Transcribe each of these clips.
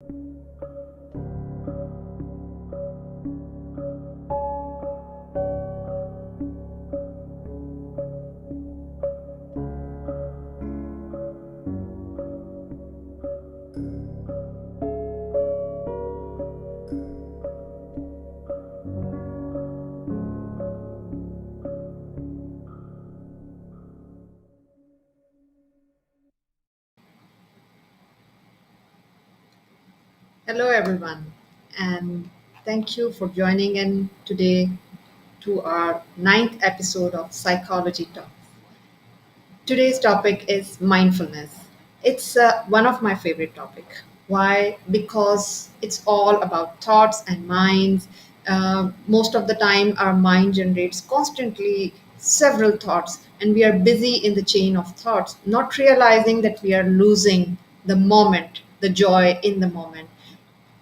Hello, everyone, and thank you for joining in today to our ninth episode of Psychology Talk. Today's topic is mindfulness. It's one of my favorite topic. Why? Because it's all about thoughts and minds. Most of the time, our mind generates constantly several thoughts, and we are busy in the chain of thoughts, not realizing that we are losing the moment, the joy in the moment.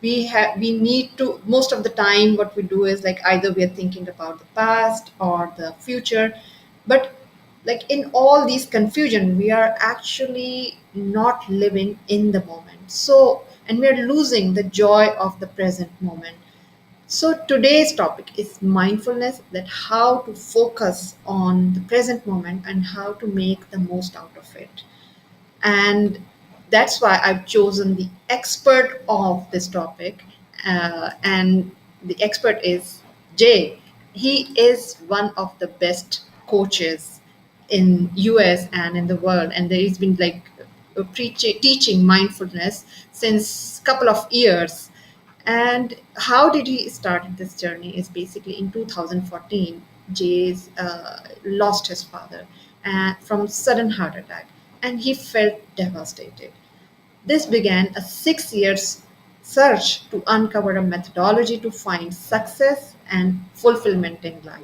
We need to, most of the time what we do is like either we are thinking about the past or the future, but like in all these confusion we are actually not living in the moment, so and we are losing the joy of the present moment. So today's topic is mindfulness, that how to focus on the present moment and how to make the most out of it. And that's why I've chosen the expert of this topic. And the expert is Jay. He is one of the best coaches in US and in the world, and there he's been like teaching mindfulness since couple of years. And how did he start this journey is basically in 2014. Jay's lost his father from sudden heart attack, and he felt devastated. This began a 6 years search to uncover a methodology to find success and fulfillment in life.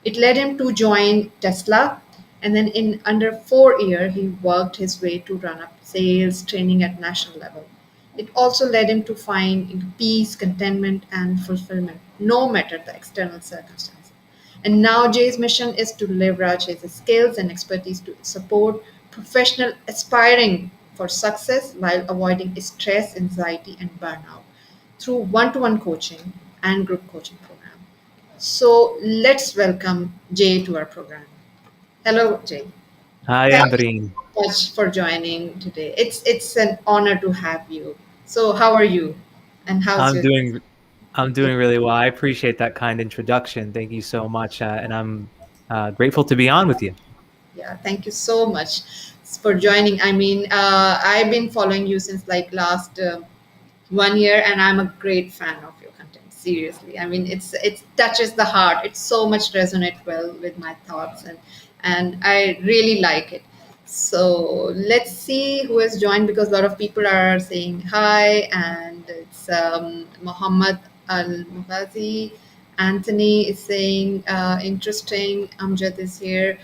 It led him to join Tesla, and then in under 4 years, he worked his way to run up sales training at national level. It also led him to find peace, contentment, and fulfillment, no matter the external circumstances. And now Jay's mission is to leverage his skills and expertise to support professional aspiring for success while avoiding stress, anxiety, and burnout through one-to-one coaching and group coaching program. So let's welcome Jay to our program. Hello, Jay. Hi, Thank you Ambreens. so much for joining today. It's an honor to have you. So how are you? And how's I'm your doing I'm doing really well. I appreciate that kind introduction. Thank you so much, and I'm grateful to be on with you. Yeah, thank you so much for joining. I mean, I've been following you since like last 1 year, and I'm a great fan of your content. Seriously, I mean, it touches the heart. It so much resonate well with my thoughts, and I really like it. So let's see who has joined, because a lot of people are saying hi, and it's Muhammad Al Muhazi. Anthony is saying interesting. Amjad is here.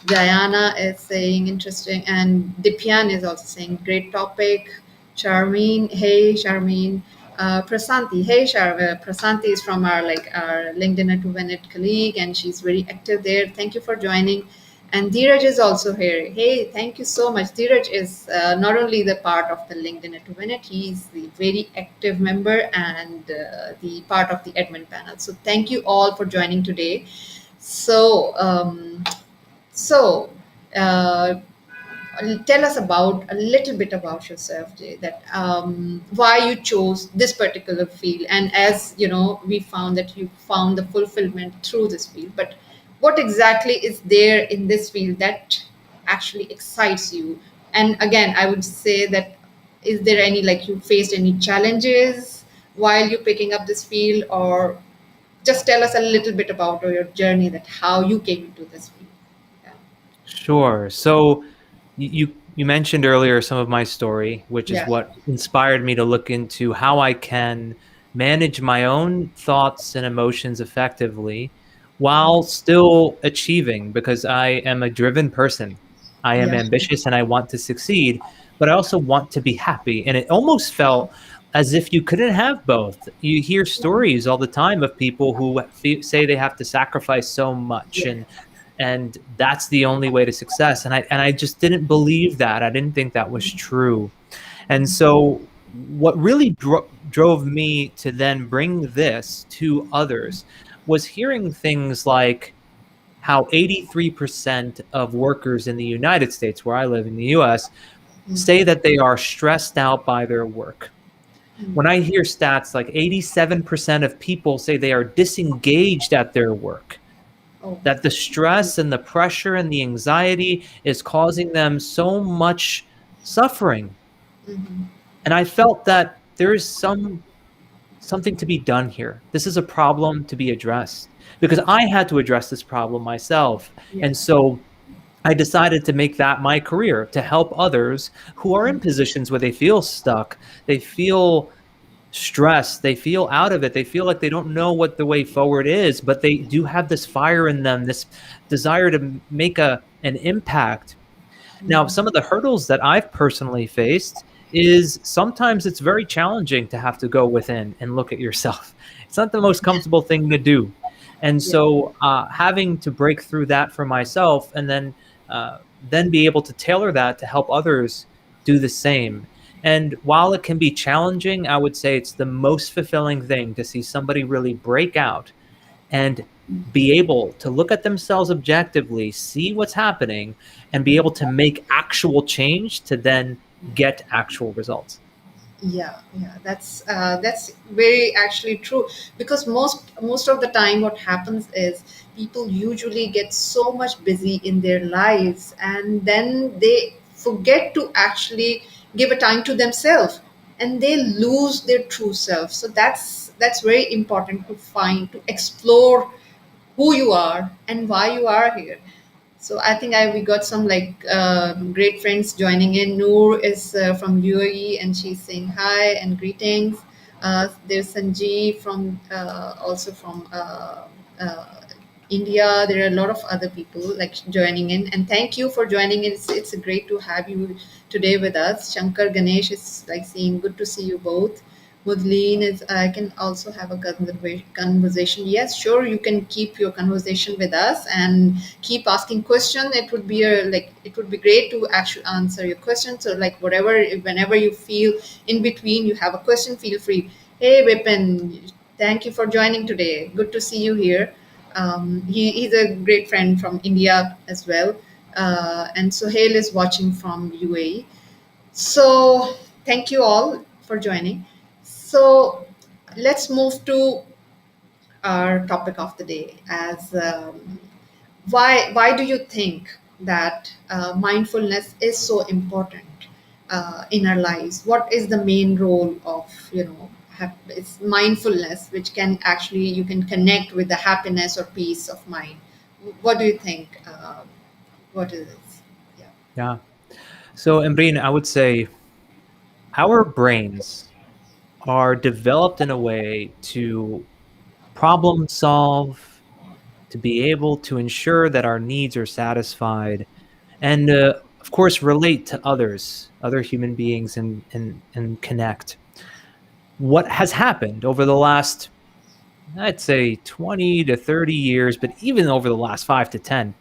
Diana is saying interesting, and Dipyan is also saying great topic. Charmeen, hey Charmeen. Prasanti, hey Prasanti is from our LinkedIn at 2 Minute colleague, and she's very active there. Thank you for joining. And Dheeraj is also here. Hey, thank you so much. Dheeraj is not only the part of the LinkedIn at 2 Minute, he's the very active member and the part of the admin panel. So thank you all for joining today. So so, uh, tell us about a little bit about yourself, Jay. That why you chose this particular field, and as you know, we found that you found the fulfillment through this field. But what exactly is there in this field that actually excites you? And again, I would say that is there any like you faced any challenges while you picking up this field, or just tell us a little bit about your journey, that how you came into this field. Yeah. Sure. So you mentioned earlier some of my story, which is Yeah. what inspired me to look into how I can manage my own thoughts and emotions effectively while still achieving, because I am a driven person. I am Yeah. ambitious and I want to succeed, but I also want to be happy. And it almost felt as if you couldn't have both. You hear stories all the time of people who say they have to sacrifice so much, Yeah. and that's the only way to success. And I just didn't believe that. I didn't think that was true. And so what really drove me to then bring this to others was hearing things like how 83% of workers in the United States, where I live in the US, say that they are stressed out by their work. When I hear stats like 87% of people say they are disengaged at their work, Oh. that the stress and the pressure and the anxiety is causing them so much suffering. Mm-hmm. And I felt that there is something to be done here. This is a problem to be addressed because I had to address this problem myself. Yeah. And so I decided to make that my career, to help others who are in positions where they feel stuck, they feel stressed, they feel out of it, they feel like they don't know what the way forward is, but they do have this fire in them, this desire to make an impact. Now, some of the hurdles that I've personally faced is sometimes it's very challenging to have to go within and look at yourself. It's not the most comfortable thing to do. And Yeah. so having to break through that for myself and then be able to tailor that to help others do the same. And while it can be challenging, I would say it's the most fulfilling thing to see somebody really break out and be able to look at themselves objectively, see what's happening, and be able to make actual change to then get actual results. Yeah, that's very actually true, because most of the time what happens is people usually get so much busy in their lives, and then they forget to actually give a time to themselves, and they lose their true self. So that's very important to find, to explore who you are and why you are here. So I think we got some like great friends joining in. Noor is from UAE, and she's saying hi and greetings. There's Sanjeev from also from uh, India. There are a lot of other people like joining in, and thank you for joining in. It's great to have you today with us. Shankar Ganesh is like saying good to see you both. Mudleen is, I can also have a conversation. Yes, sure, you can keep your conversation with us and keep asking questions. It would be it would be great to actually answer your questions. So like whatever, whenever you feel in between you have a question, feel free. Hey Vipin, thank you for joining today. Good to see you here. He's a great friend from India as well. And Sohail is watching from UAE. So thank you all for joining. So let's move to our topic of the day. As why do you think that mindfulness is so important in our lives? What is the main role of it's mindfulness, which can actually you can connect with the happiness or peace of mind? What do you think? What is it? Yeah. Yeah. So, Ambreen, I would say our brains are developed in a way to problem solve, to be able to ensure that our needs are satisfied, and of course, relate to others, other human beings, and connect. What has happened over the last, I'd say, 20 to 30 years, but even over the last 5 to 10,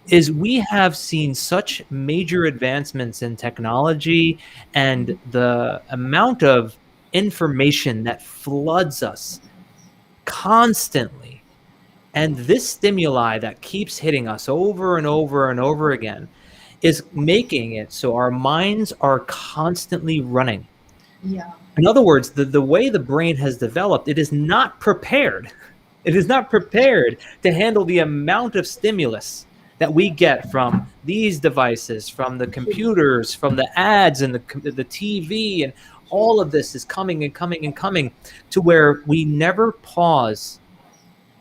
is we have seen such major advancements in technology and the amount of information that floods us constantly. And this stimuli that keeps hitting us over and over and over again is making it so our minds are constantly running. Yeah. In other words, the way the brain has developed, it is not prepared. It is not prepared to handle the amount of stimulus that we get from these devices, from the computers, from the ads and the TV, and all of this is coming and coming and coming to where we never pause.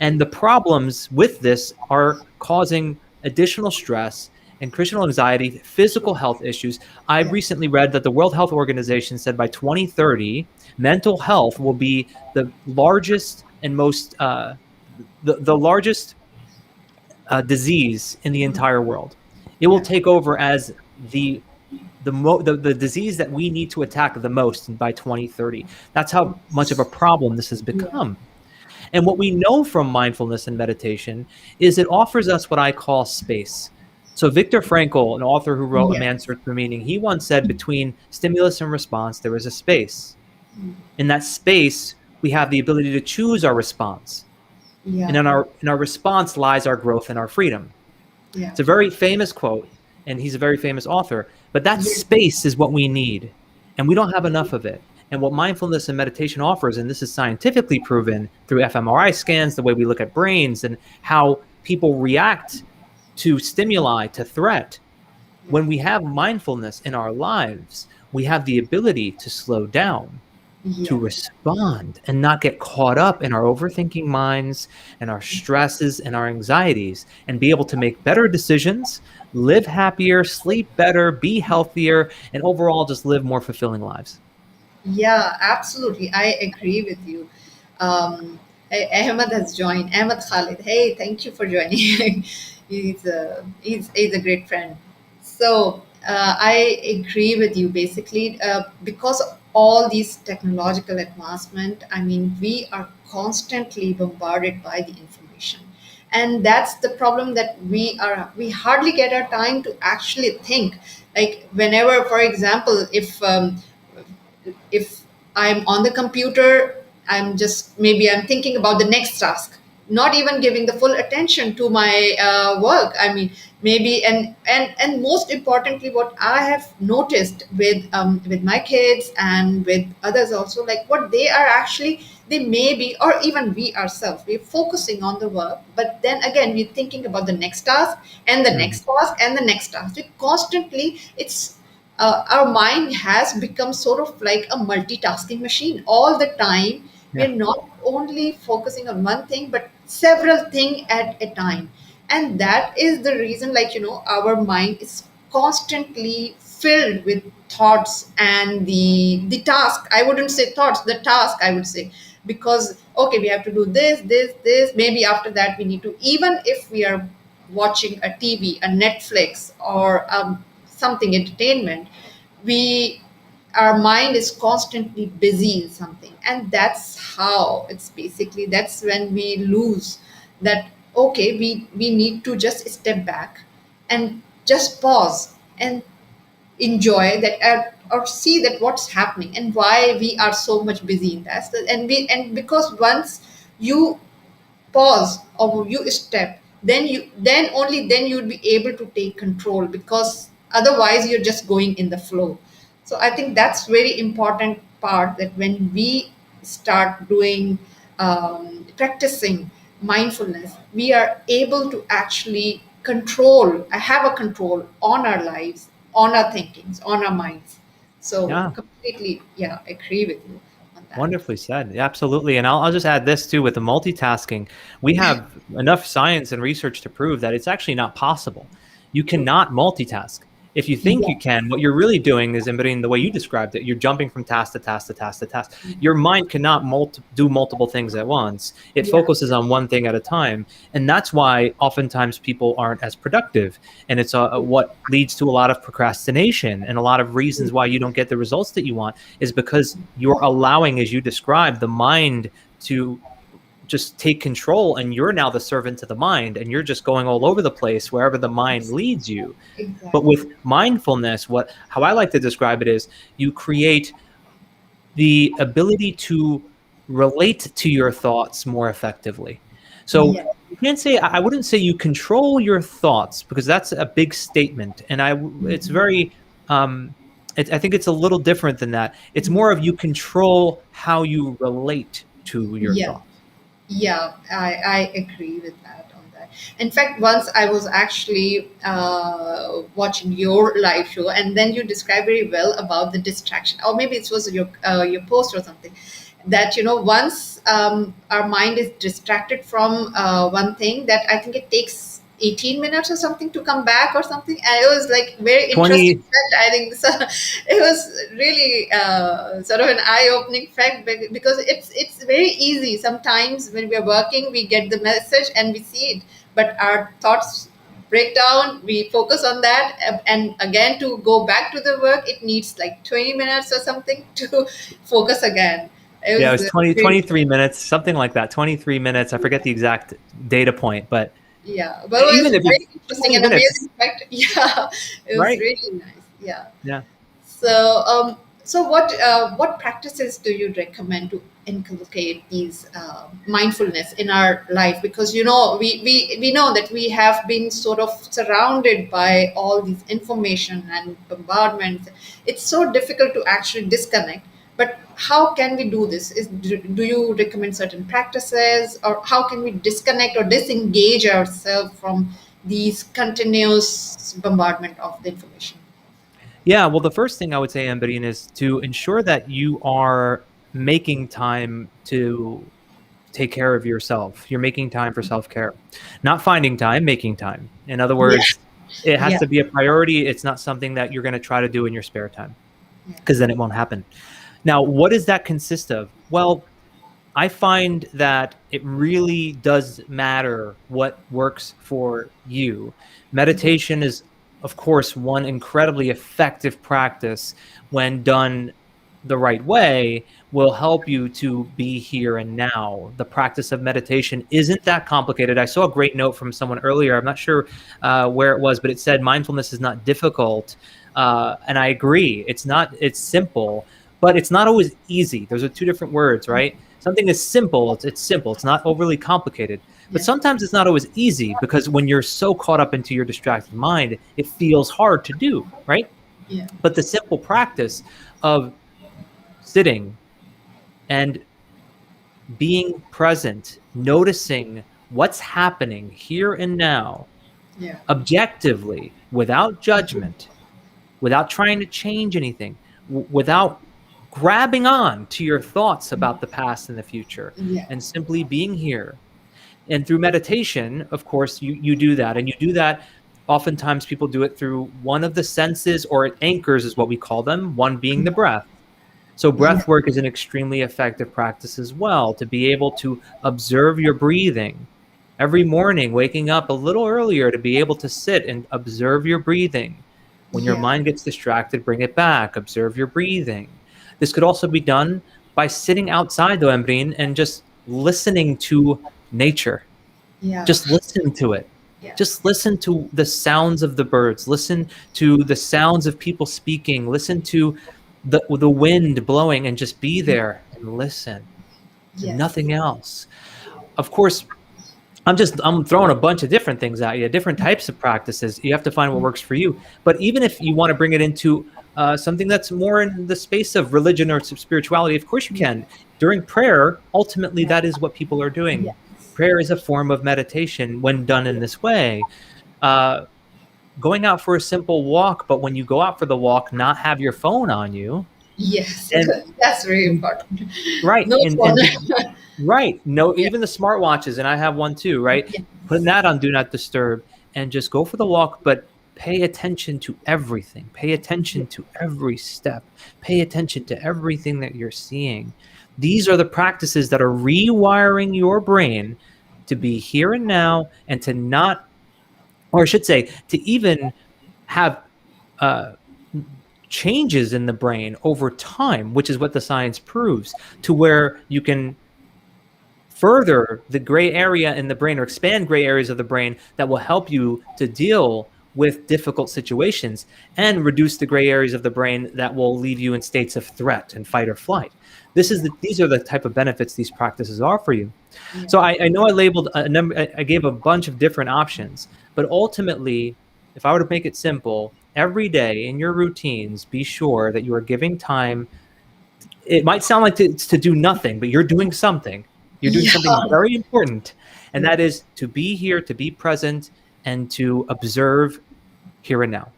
And the problems with this are causing additional stress, nutritional anxiety, physical health issues. I Yeah. recently read that the World Health Organization said by 2030, mental health will be the largest and most the largest disease in the entire world. It will Yeah. take over as the disease that we need to attack the most by 2030. That's how much of a problem this has Yeah. become. And what we know from mindfulness and meditation is it offers us what I call space. So Viktor Frankl, an author who wrote A Yeah. Man's Search for Meaning, he once said between stimulus and response, there is a space. Mm. In that space, we have the ability to choose our response. And Yeah. in our response lies our growth and our freedom. Yeah. It's a very famous quote, and he's a very famous author. But that Yes. space is what we need, and we don't have enough of it. And what mindfulness and meditation offers, and this is scientifically proven through fMRI scans, the way we look at brains and how people react to stimuli, to threat. Yeah. When we have mindfulness in our lives, we have the ability to slow down, to Yeah. respond and not get caught up in our overthinking minds and our stresses and our anxieties, and be able to make better decisions, live happier, sleep better, be healthier, and overall just live more fulfilling lives. Yeah, absolutely. I agree with you. Ahmed has joined. Ahmed Khalid. Hey, thank you for joining. He's a great friend. So I agree with you. Basically, because of all these technological advancement, I mean, we are constantly bombarded by the information, and that's the problem, that we hardly get our time to actually think. Like whenever, for example, if I'm on the computer, I'm thinking about the next task, not even giving the full attention to my work. I mean, maybe, and most importantly, what I have noticed with my kids and with others also, like what they are actually, they may be, or even we ourselves, we're focusing on the work, but then again we're thinking about the next task and the Mhm. next task and the next task. We constantly, it's our mind has become sort of like a multitasking machine all the time. Yeah. We're not only focusing on one thing but several things at a time, and that is the reason, like, our mind is constantly filled with thoughts, and the task, I wouldn't say thoughts, the task, I would say, because okay, we have to do this, maybe after that we need to, even if we are watching a TV, a Netflix, or something entertainment, we, our mind is constantly busy in something, and that's how it's basically, that's when we lose that. Okay, we need to just step back and just pause and enjoy that, or see that what's happening and why we are so much busy in that. And because once you pause or you step, then only then you'll be able to take control, because otherwise you're just going in the flow. So I think that's very important part, that when we start doing, practicing mindfulness, we are able to actually control, have a control on our lives, on our thinkings, on our minds. So Yeah. completely, yeah, agree with you on that. Wonderfully said. Yeah, absolutely. And I'll just add this too with the multitasking. We have enough science and research to prove that it's actually not possible. You True. cannot multitask. If you think Yeah. you can, what you're really doing is embedding the way you described it. You're jumping from task to task to task to task. Your mind cannot do multiple things at once. It Yeah. focuses on one thing at a time. And that's why oftentimes people aren't as productive. And it's what leads to a lot of procrastination and a lot of reasons why you don't get the results that you want, is because you're allowing, as you described, the mind to just take control, and you're now the servant to the mind, and you're just going all over the place wherever the mind leads you. But Exactly. with mindfulness, what how I like to describe it is, you create the ability to relate to your thoughts more effectively. So Yeah. you can't say, I wouldn't say you control your thoughts, because that's a big statement, and it's very I think it's a little different than that. It's more of, you control how you relate to your Yeah. thoughts. Yeah, I agree with that on that. In fact, once I was actually watching your live show, and then you described very well about the distraction, or maybe it was your post or something. That, once our mind is distracted from one thing, that I think it takes 18 minutes or something to come back or something. And it was like very interesting 20 fact, I think. So it was really sort of an eye-opening fact, because it's very easy. Sometimes when we're working, we get the message and we see it, but our thoughts break down, we focus on that, and again, to go back to the work, it needs like 20 minutes or something to focus again. It Yeah, it was was 20, really, 23 minutes, something like that. 23 minutes. I forget the exact data point, but yeah, but it was even if very it's interesting 20 and minutes, amazing fact. Yeah, it was right? really nice. Yeah. Yeah. So So, what practices do you recommend to inculcate these mindfulness in our life? Because we know that we have been sort of surrounded by all these information and bombardment. It's so difficult to actually disconnect. But how can we do this? Do you recommend certain practices, or how can we disconnect or disengage ourselves from these continuous bombardment of the information? Yeah, well, the first thing I would say, Ambreens, is to ensure that you are making time to take care of yourself. You're making time for self-care. Not finding time, making time. In other Yeah, words, it has yeah, to be a priority. It's not something that you're going to try to do in your spare time, yeah. because then it won't happen. Now, what does that consist of? Well, I find that it really does matter what works for you. Yeah. Meditation is, of course, one incredibly effective practice when done the right way, will help you to be here and now. The practice of meditation isn't that complicated. I saw a great note from someone earlier. I'm not sure where it was, but it said mindfulness is not difficult. And I agree. It's not, it's simple, but it's not always easy. Those are two different words, right? Something is simple, it's simple, it's not overly complicated. But Yeah, sometimes it's not always easy, because when you're so caught up into your distracted mind, it feels hard to do, right? yeah, But the simple practice of sitting and being present, noticing what's happening here and now, yeah, objectively, without judgment, without trying to change anything, without grabbing on to your thoughts about the past and the future, yeah, and simply being here. And through meditation, of course, you do that. And you do that, oftentimes people do it through one of the senses, or anchors is what we call them, one being the breath. So yeah, breath work is an extremely effective practice as well, to be able to observe your breathing. Every morning, waking up a little earlier to be able to sit and observe your breathing. When your yeah, mind gets distracted, bring it back, observe your breathing. This could also be done by sitting outside, though, Ambreen, and just listening to nature. yeah, Just listen to it. yeah, Just listen to the sounds of the birds. Listen to the sounds of people speaking. Listen to the wind blowing, and just be there and listen, and yes, nothing else. Of course, I'm throwing a bunch of different things at you, different types of practices. You have to find what works for you. But even if you want to bring it into something that's more in the space of religion or spirituality, of course you yeah, can. During prayer, ultimately, yeah, that is what people are doing. yes, Prayer is a form of meditation when done in this way. Uh, Going out for a simple walk, but when you go out for the walk, not have your phone on you, yes. and That's very important. right, No and phone. just right. No, Yeah, even the smartwatches, and I have one too, right? yeah, Putting that on do not disturb, and just go for the walk, but pay attention to everything. Pay yeah, attention to every step. Pay attention to everything that you're seeing. These are the practices that are rewiring your brain to be here and now, and to not, or I should say, to even have uh, changes in the brain over time, which is what the science proves, to where you can further the gray area in the brain, or expand gray areas of the brain that will help you to deal with difficult situations, and reduce the gray areas of the brain that will leave you in states of threat and fight or flight. yeah, These are the type of benefits these practices are for you. yeah, So I know I labeled a number, I gave a bunch of different options, but ultimately, if I were to make it simple, every day in your routines, be sure that you are giving time. It might sound like to do nothing, but you're doing something. You're doing yeah, something very important, and yeah. that is to be here, to be present, and to observe here and now.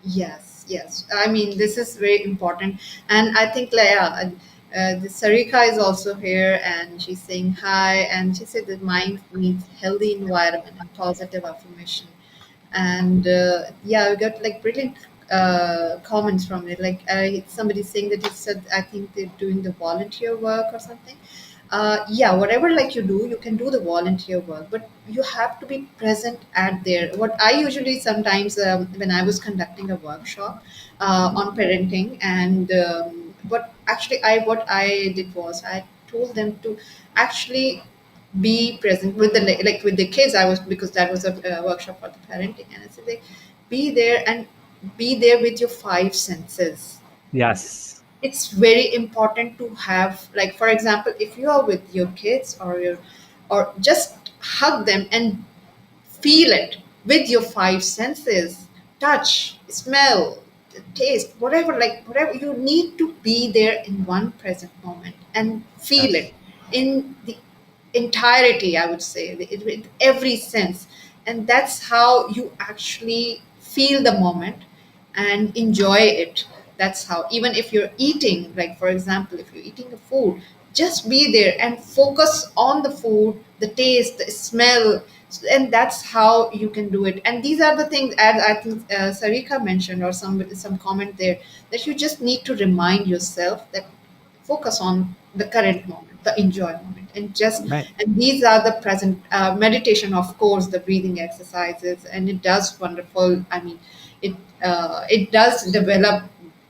Yes, yes. I mean, this is very important, and I think Leia, the Sarika is also here, and she's saying hi, and she said that mind needs healthy environment and positive affirmation, and yeah, we got like brilliant comments from it. Like somebody saying that he said, I think they're doing the volunteer work or something. Yeah, whatever like you do, you can do the volunteer work, but you have to be present at there. What I usually sometimes, when I was conducting a workshop on parenting, and what I did was I told them to actually be present with the like with the kids. I was, because that was a workshop for the parenting, and I said like, be there, and be there with your five senses. Yes. It's very important to have, like, for example, if you are with your kids or your, or just hug them and feel it with your five senses: touch, smell, taste, whatever, like whatever. You need to be there in one present moment and feel Yes. it in the entirety, I would say, with every sense. And that's how you actually feel the moment and enjoy it. That's how, even if you're eating, like for example, if you're eating a food, just be there and focus on the food, the taste, the smell. And that's how you can do it. And these are the things, as I think Sarika mentioned, or some comment there, that you just need to remind yourself that focus on the current moment, the enjoy moment, and just, Right. and these are the present meditation, of course, the breathing exercises, and it does wonderful. I mean, it does develop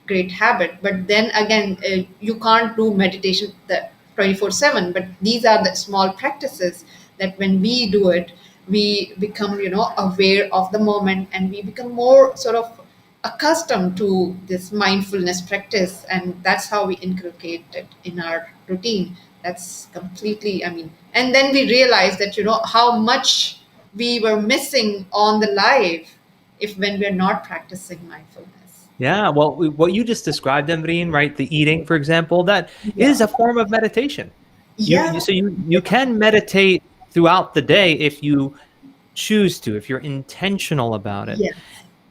great habit, but then again, you can't do meditation the 24/7. But these are the small practices that when we do it, we become, aware of the moment, and we become more sort of accustomed to this mindfulness practice, and that's how we inculcate it in our routine. That's completely, I mean, and then we realize that, how much we were missing on the life if when we're not practicing mindfulness. Yeah, well, what you just described, Ambreen, right? The eating, for example, that Yeah. is a form of meditation. Yeah. So you can meditate throughout the day if you choose to, if you're intentional about it, Yes.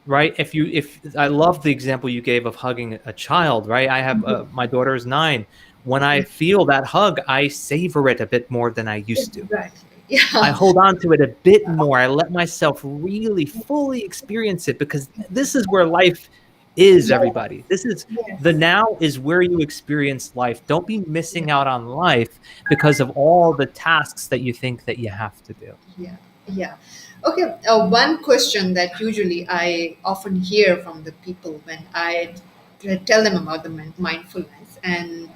right? If I love the example you gave of hugging a child, right? I have my daughter is 9. When I feel that hug, I savor it a bit more than I used to. Exactly. I Yeah. hold on to it a bit more. I let myself really fully experience it, because this is where life is, Yes. everybody. This is the Yes. now is where you experience life. Don't be missing out on life because of all the tasks that you think that you have to do. Yeah, yeah. Okay, one question that usually I often hear from the people when I tell them about the mindfulness, and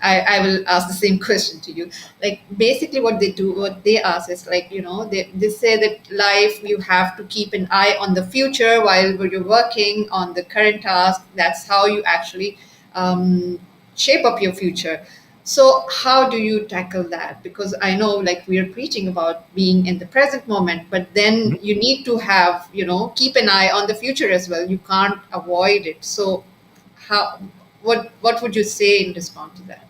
I will ask the same question to you. Like, basically, what they do, what they ask is like, they say that life, you have to keep an eye on the future while you're working on the current task. That's how you actually um, shape up your future. So how do you tackle that? Because I know, like, we are preaching about being in the present moment, but then Mhm. you need to have, keep an eye on the future as well. You can't avoid it. So how, what would you say in response to that?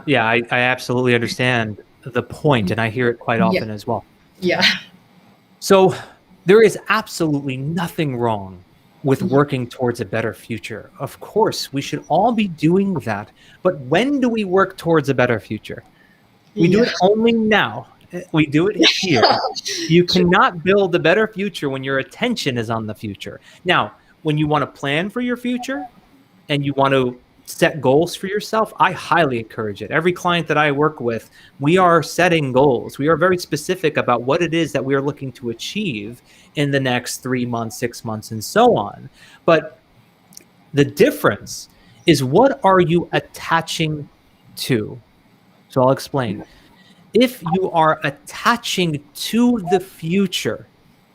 Yeah, I absolutely understand the point, and I hear it quite Yeah. often as well. Yeah. So there is absolutely nothing wrong with Yeah. working towards a better future. Of course, we should all be doing that. But when do we work towards a better future? We do Yeah. it only now. We do it here. You True. cannot build a better future when your attention is on the future. Now, when you want to plan for your future, and you want to set goals for yourself, I highly encourage it. Every client that I work with, we are setting goals. We are very specific about what it is that we are looking to achieve in the next 3 months, 6 months, and so on. But the difference is, what are you attaching to? So I'll explain. If you are attaching to the future,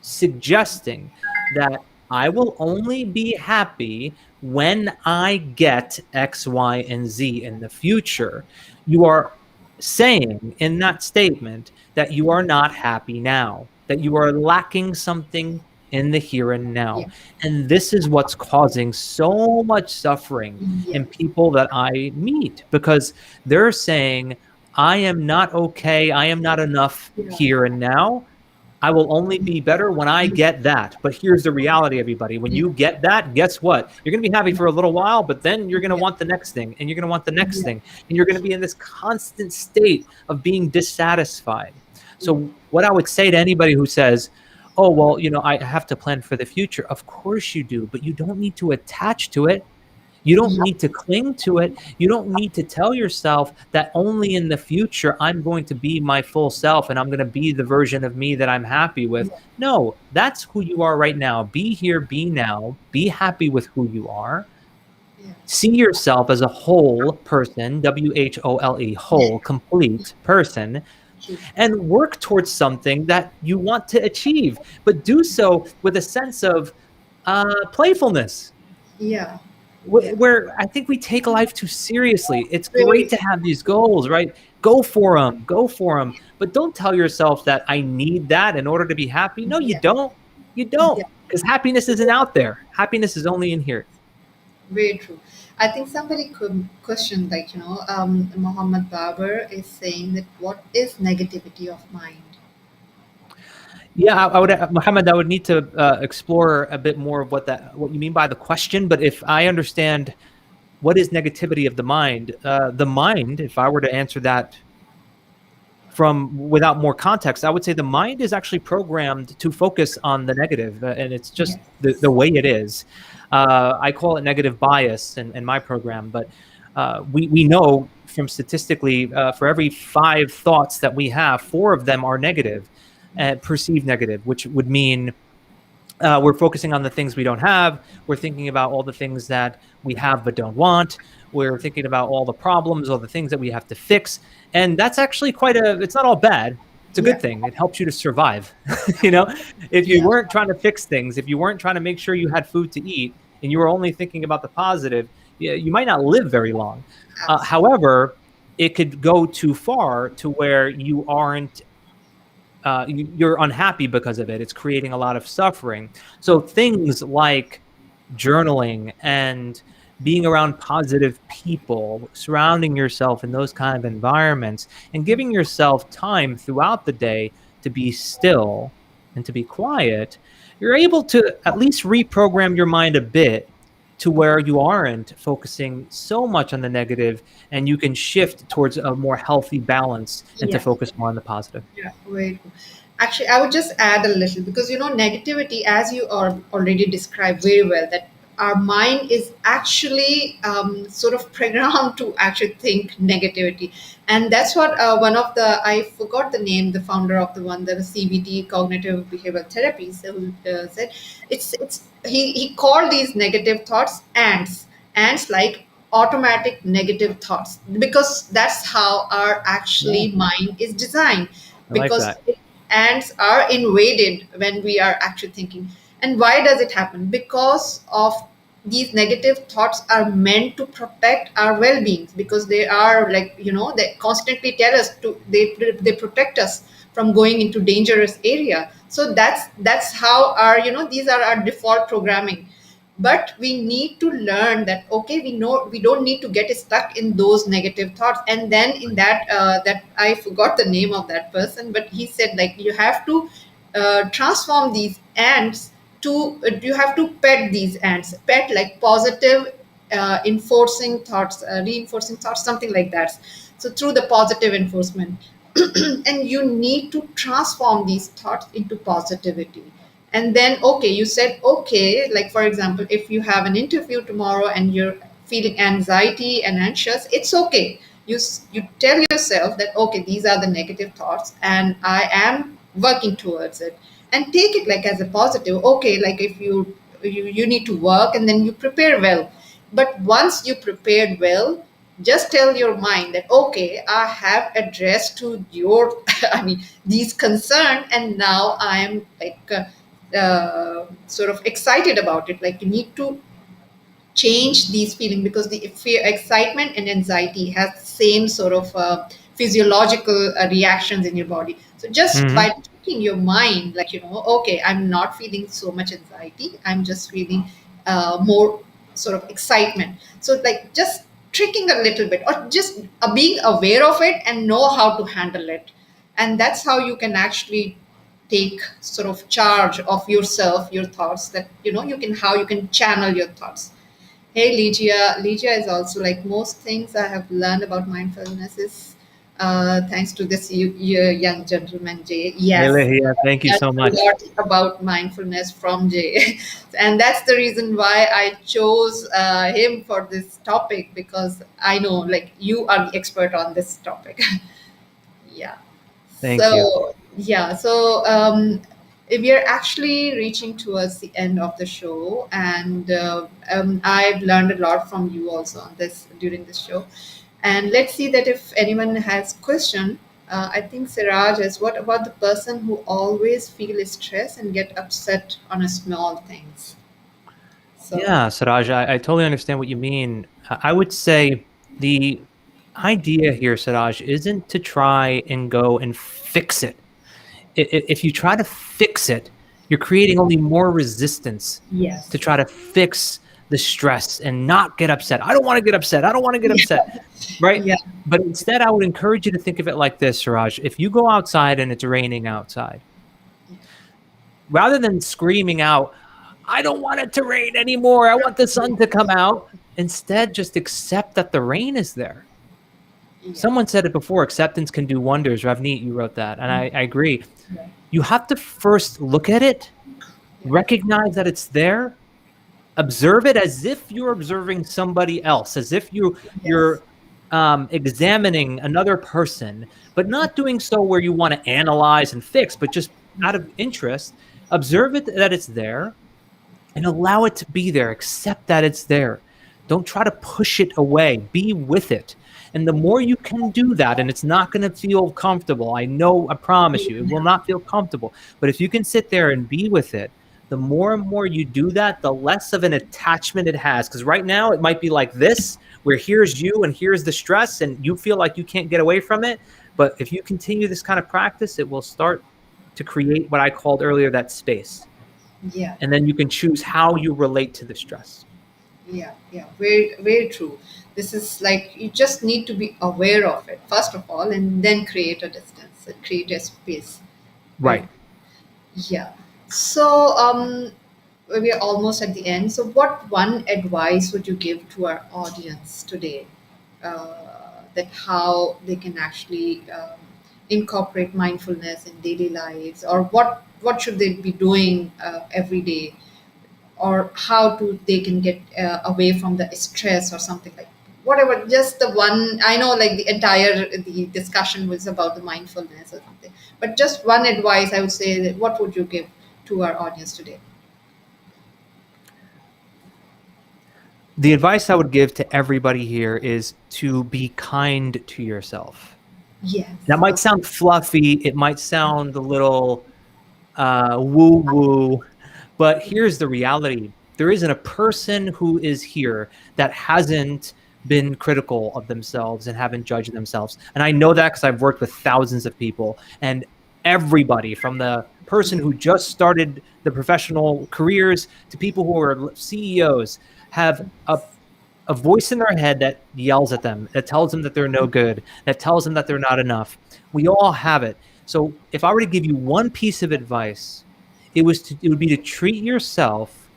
suggesting that I will only be happy when I get X, Y, and Z in the future, you are saying in that statement that you are not happy now, that you are lacking something in the here and now. Yeah. And this is what's causing so much suffering Yeah. in people that I meet, because they're saying, I am not okay. I am not enough Yeah. here and now. I will only be better when I get that. But here's the reality, everybody. When you get that, guess what? You're going to be happy for a little while, but then you're going to Yeah. want the next thing, and you're going to want the next Yeah. thing. And you're going to be in this constant state of being dissatisfied. So, what I would say to anybody who says, oh, well, I have to plan for the future. Of course you do, but you don't need to attach to it. You don't Yeah. need to cling to it. You don't need to tell yourself that only in the future I'm going to be my full self and I'm going to be the version of me that I'm happy with. No, that's who you are right now. Be here, be now, be happy with who you are. Yeah. See yourself as a whole person, WHOLE, Yeah. whole, complete person, True. and work towards something that you want to achieve, but do so with a sense of playfulness. Yeah. Yeah. where I think we take life too seriously. It's Very. great to have these goals, right? Go for them, go for them. But don't tell yourself that I need that in order to be happy. No, you Yeah. don't. You don't. Yeah. Because happiness isn't out there. Happiness is only in here. Very true. I think somebody could question, like, Muhammad Babar is saying that what is negativity of mind? Yeah, I would, Muhammad. I would need to explore a bit more of what you mean by the question. But if I understand what is negativity of the mind, if I were to answer that from without more context, I would say the mind is actually programmed to focus on the negative, and it's just the Yes. way it is. I call it negative bias in my program, but we know from statistically, for every 5 thoughts that we have, 4 of them are negative, perceived negative, which would mean we're focusing on the things we don't have. We're thinking about all the things that we have but don't want. We're thinking about all the problems, all the things that we have to fix. And that's actually it's not all bad. It's a Yeah. good thing. It helps you to survive. you know, if you Yeah. weren't trying to fix things, if you weren't trying to make sure you had food to eat, and you were only thinking about the positive, you might not live very long. Absolutely. However, it could go too far to where you aren't you're unhappy because of it. It's creating a lot of suffering. So things like journaling and being around positive people, surrounding yourself in those kind of environments, and giving yourself time throughout the day to be still and to be quiet, you're able to at least reprogram your mind a bit to where you aren't focusing so much on the negative, and you can shift towards a more healthy balance and to Yeah. focus more on the positive. Yeah, very true. Actually, I would just add a little because negativity, as you are already described very well, that our mind is actually sort of programmed to actually think negativity, and that's what one of the I forgot the name, the founder of the CBT, cognitive behavioral therapy, so said it's he called these negative thoughts ants like automatic negative thoughts because that's how our Yeah, actually mind is designed I like because that. ants are invaded when we are actually thinking. And why does it happen? Because of these negative thoughts are meant to protect our well-being because they are like they constantly tell us to they protect us from going into dangerous area. So that's how our these are our default programming. But we need to learn that okay, we know we don't need to get stuck in those negative thoughts. And then in that I forgot the name of that person, but he said like you have to transform these ants to you have to pet these ants, pet like positive enforcing thoughts, reinforcing thoughts, something like that. So through the positive enforcement and you need to transform these thoughts into positivity. And then okay, you said okay, like for example, if you have an interview tomorrow and you're feeling anxiety and anxious, it's okay. You tell yourself that okay, these are the negative thoughts and I am working towards it, and take it like as a positive. Okay, like if you need to work and then you prepare well, but once you prepared well, just tell your mind that okay, I have addressed to your I mean these concern, and now I am like sort of excited about it. Like you need to change these feelings because the fear, excitement and anxiety has the same sort of physiological reactions in your body. So just by Hmm. tricking your mind, like okay, I'm not feeling so much anxiety, I'm just feeling more sort of excitement. So like just tricking a little bit or just being aware of it and know how to handle it. And that's how you can actually take sort of charge of yourself, your thoughts, that you can how you can channel your thoughts. Hey, Ligia. Ligia is also like most things I have learned about mindfulness is thanks to this young gentleman, Jay. Hey, Yes, Lahia, thank you I so learned a much. lot about mindfulness from Jay. And that's the reason why I chose him for this topic because I know like you are the expert on this topic. Yeah. Thank you. So we are actually reaching towards the end of the show, and I've learned a lot from you also on this during this show. And let's see that if anyone has question. I think Siraj is what about the person who always feel stress and get upset on a small things? So Yeah, Siraj, I totally understand what you mean. I would say the idea here, Siraj, isn't to try and go and fix it. If you try to fix it, you're creating only more resistance to yes. try to fix the stress and not get upset. I don't want to get upset. I don't want to get upset, right? Yeah. But instead, I would encourage you to think of it like this, Siraj. If you go outside and it's raining outside, rather than screaming out, I don't want it to rain anymore. I want the sun to come out. Instead, just accept that the rain is there. Yeah. Someone said it before, acceptance can do wonders. Ravneet, you wrote that. And I agree. Yeah. You have to first look at it, Yeah. recognize that it's there, observe it as if you're observing somebody else, as if Yes. you're examining another person, but not doing so where you want to analyze and fix, but just out of interest, observe it that it's there and allow it to be there. Accept that it's there. Don't try to push it away. Be with it. And the more you can do that, and it's not going to feel comfortable, I know, I promise you, it will not feel comfortable. But if you can sit there and be with it, the more and more you do that, the less of an attachment it has. Because right now it might be like this, where here's you and here's the stress, and you feel like you can't get away from it. But if you continue this kind of practice, it will start to create what I called earlier that space. Yeah. And then you can choose how you relate to the stress. Yeah. Yeah. Very, very true. This is like you just need to be aware of it first of all, and then create a distance and create a space. Right. Right. Yeah. So we are almost at the end. So what one advice would you give to our audience today, that how they can actually incorporate mindfulness in daily lives, or what should they be doing every day, or how to they can get away from the stress or something like whatever, just the one. I know like the discussion was about the mindfulness or something, but just one advice I would say, that what would you give to our audience today? The advice I would give to everybody here is to be kind to yourself. Yes. That might sound fluffy. It might sound a little woo woo, but here's the reality. There isn't a person who is here that hasn't been critical of themselves and haven't judged themselves. And I know that because I've worked with thousands of people, and everybody from the person who just started the professional careers to people who are CEOs have a voice in their head that yells at them, that tells them that they're no good, that tells them that they're not enough. We all have it. So if I were to give you one piece of advice, it would be to treat yourself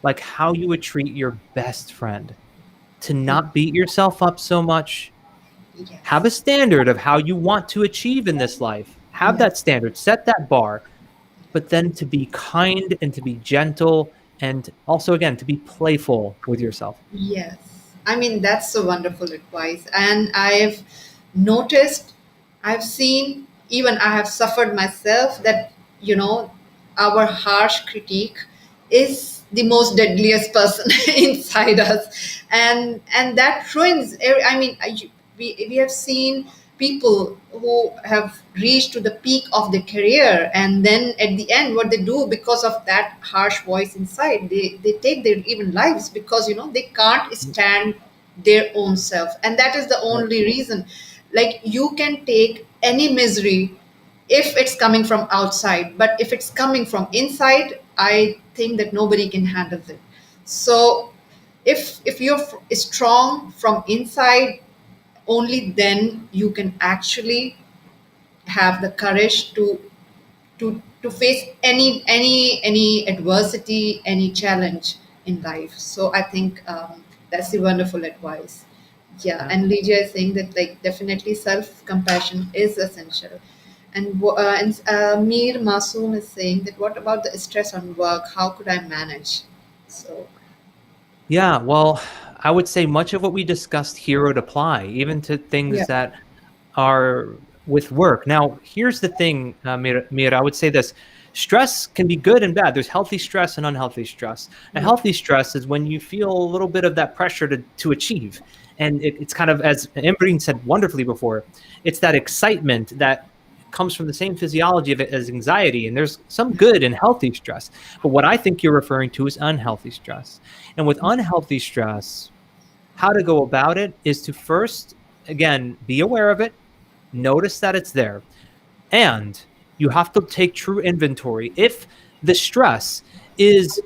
like how you would treat your best friend, to not beat yourself up so much. Have a Yes. standard of how you want to achieve in this life. Have Yes. that standard, set that bar, but then to be kind and to be gentle, and also again to be playful with yourself. Yes. I mean, that's a wonderful advice. And I've noticed, I've seen, even I have suffered myself that, you know, our harsh critique is the most deadliest person inside us. And that ruins, I mean, we have seen people who have reached to the peak of their career, and then at the end what they do, because of that harsh voice inside, they take their even lives, because you know they can't stand their own self, and that is the Right. only reason. Like you can take any misery if it's coming from outside, but if it's coming from inside, I think that nobody can handle it. So if you're strong from inside, only then you can actually have the courage to face any adversity, any challenge in life. So I think that's the wonderful advice. Yeah, Yeah. and Lydia is saying that like definitely self compassion is essential. And Mir Masoom is saying that what about the stress on work? How could I manage? So Yeah, well, I would say much of what we discussed here would apply, even to yeah. things that are with work. Now, here's the thing, Mira, I would say this. Stress can be good and bad. There's healthy stress and unhealthy stress. A Yeah. healthy stress is when you feel a little bit of that pressure to achieve. And it's kind of, as Ambreen said wonderfully before, it's that excitement that comes from the same physiology of it as anxiety, and there's some good and healthy stress. But what I think you're referring to is unhealthy stress. And with unhealthy stress, how to go about it is to first, again, be aware of it, notice that it's there, and you have to take true inventory. If the stress is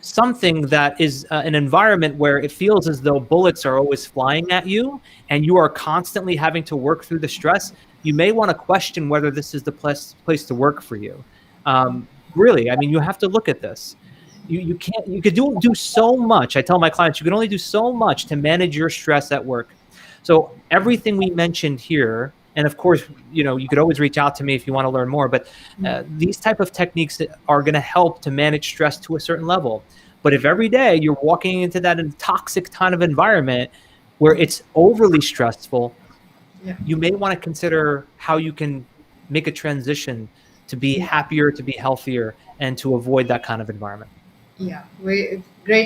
something that is an environment where it feels as though bullets are always flying at you and you are constantly having to work through the stress, you may want to question whether this is the place to work for you. Really, I mean, you have to look at this. You can't, you could do so much. I tell my clients, you can only do so much to manage your stress at work. So everything we mentioned here, and of course, you could always reach out to me if you want to learn more, but these type of techniques are going to help to manage stress to a certain level. But if every day you're walking into that toxic kind of environment where it's overly stressful, Yeah. you may want to consider how you can make a transition to be happier, to be healthier, and to avoid that kind of environment. Yeah, great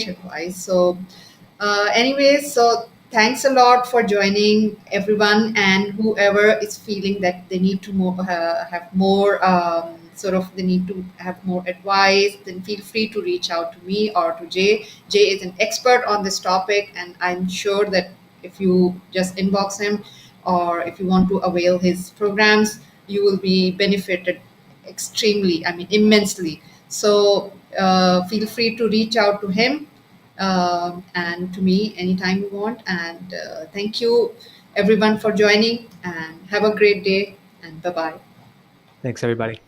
advice. So, anyways, so thanks a lot for joining everyone, and whoever is feeling that they need to have more sort of they need to have more advice, then feel free to reach out to me or to Jay. Jay is an expert on this topic, and I'm sure that if you just inbox him or if you want to avail his programs, you will be benefited extremely, I mean, immensely. So feel free to reach out to him and to me anytime you want. And thank you, everyone, for joining. And have a great day. And bye bye. Thanks, everybody.